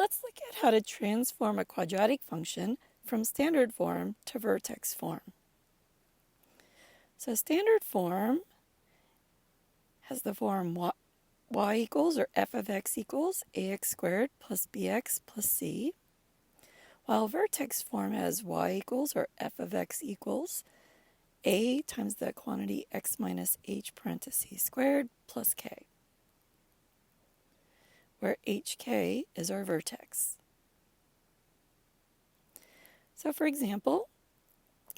let's look at how to transform a quadratic function from standard form to vertex form. So standard form has the form y equals, or f of x equals, ax squared plus bx plus c, while vertex form has y equals, or f of x equals, a times the quantity x minus h parentheses squared plus k, where hk is our vertex. So for example,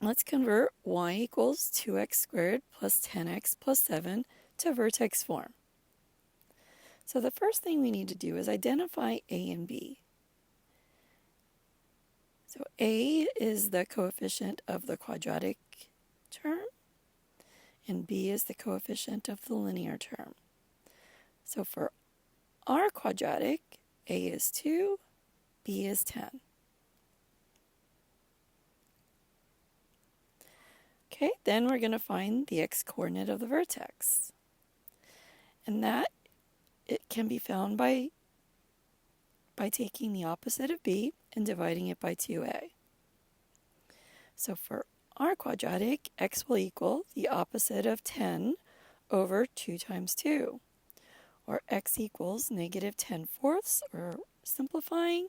let's convert y equals 2x squared plus 10x plus 7 to vertex form. So the first thing we need to do is identify a and b. So a is the coefficient of the quadratic term, and b is the coefficient of the linear term. So for our quadratic, a is 2, b is 10. Okay, then we're going to find the x-coordinate of the vertex. And that it can be found by taking the opposite of b and dividing it by 2a. So for our quadratic, x will equal the opposite of 10 over 2 times 2, or x equals negative 10 fourths, or simplifying,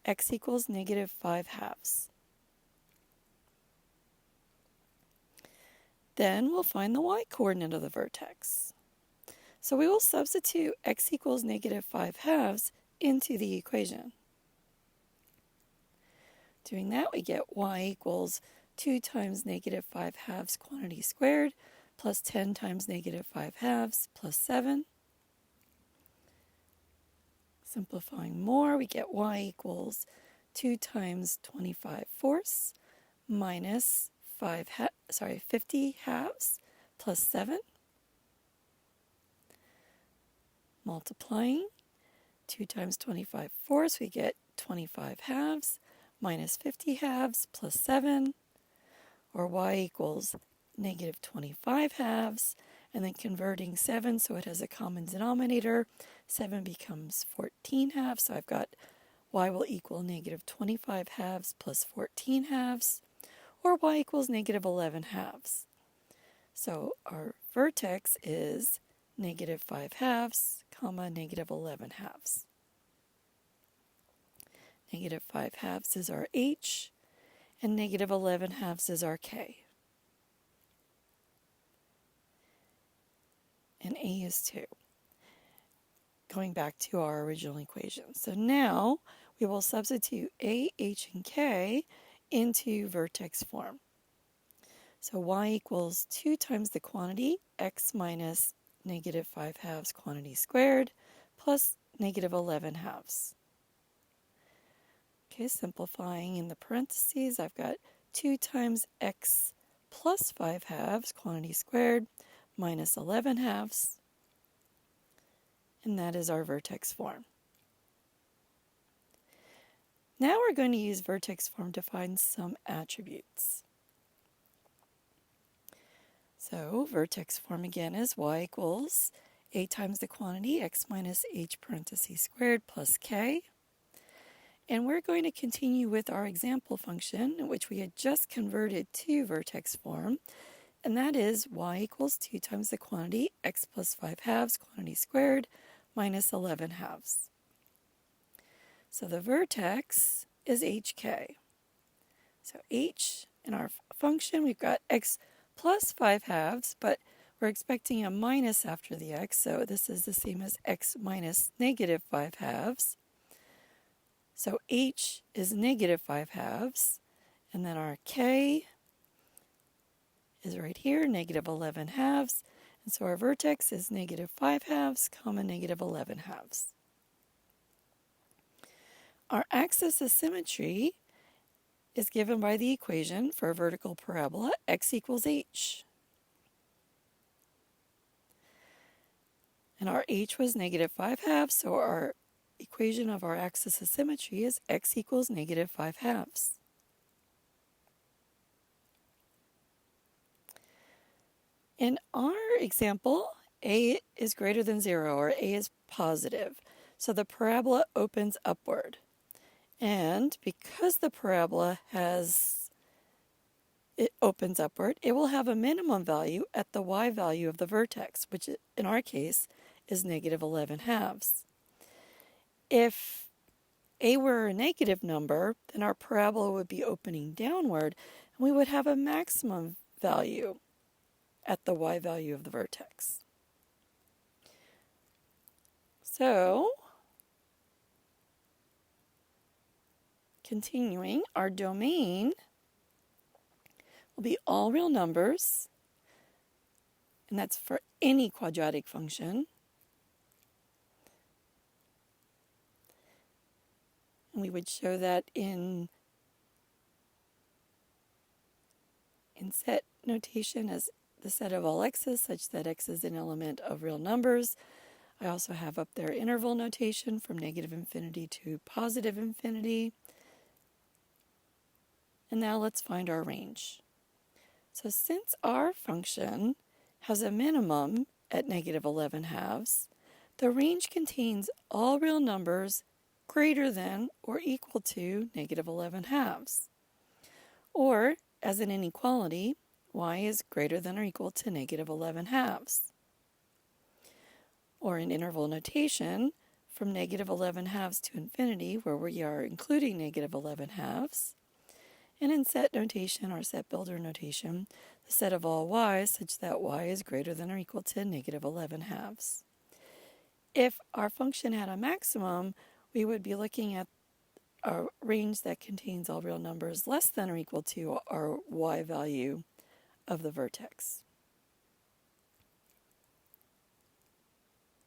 x equals negative 5 halves. Then we'll find the y-coordinate of the vertex. So we will substitute x equals negative 5 halves into the equation. Doing that, we get y equals 2 times negative 5 halves quantity squared plus 10 times negative 5 halves plus 7. Simplifying more, we get y equals 2 times 25 fourths minus 50 halves plus 7. Multiplying 2 times 25 fourths, we get 25 halves minus 50 halves plus 7, or y equals negative 25 halves, and then converting 7 so it has a common denominator, 7 becomes 14 halves, so I've got y will equal negative 25 halves plus 14 halves, or y equals negative 11 halves. So our vertex is negative 5 halves, comma, negative 11 halves. Negative 5 halves is our h, and negative 11 halves is our k. And a is 2. Going back to our original equation. So now we will substitute a, h, and k into vertex form. So y equals 2 times the quantity x minus negative 5 halves quantity squared plus negative 11 halves. Okay, simplifying in the parentheses, I've got 2 times x plus 5 halves quantity squared minus 11 halves, and that is our vertex form. Now we're going to use vertex form to find some attributes. So vertex form again is y equals a times the quantity x minus h parentheses squared plus k. And we're going to continue with our example function, which we had just converted to vertex form, and that is y equals 2 times the quantity x plus 5 halves quantity squared minus 11 halves. So the vertex is hk. So h in our function, we've got x plus 5 halves, but we're expecting a minus after the x, so this is the same as x minus negative 5 halves. So h is negative 5 halves, and then our k is right here, negative 11 halves, and so our vertex is negative 5 halves, comma, negative 11 halves. Our axis of symmetry is given by the equation for a vertical parabola, x equals h. And our h was negative 5 halves, so our equation of our axis of symmetry is x equals negative 5 halves. In our example, a is greater than 0, or a is positive. So the parabola opens upward. And because the parabola it opens upward, it will have a minimum value at the y value of the vertex, which in our case is negative 11 halves. If a were a negative number, then our parabola would be opening downward, and we would have a maximum value at the y value of the vertex. So, continuing, our domain will be all real numbers, and that's for any quadratic function. And we would show that in set notation as the set of all x's, such that x is an element of real numbers. I also have up there interval notation from negative infinity to positive infinity. And now let's find our range. So since our function has a minimum at negative 11 halves, the range contains all real numbers greater than or equal to negative 11 halves. Or, as an inequality, y is greater than or equal to negative 11 halves. Or in interval notation, from negative 11 halves to infinity, where we are including negative 11 halves. And in set notation or set builder notation, the set of all y's such that y is greater than or equal to negative 11 halves. If our function had a maximum, we would be looking at a range that contains all real numbers less than or equal to our y value of the vertex.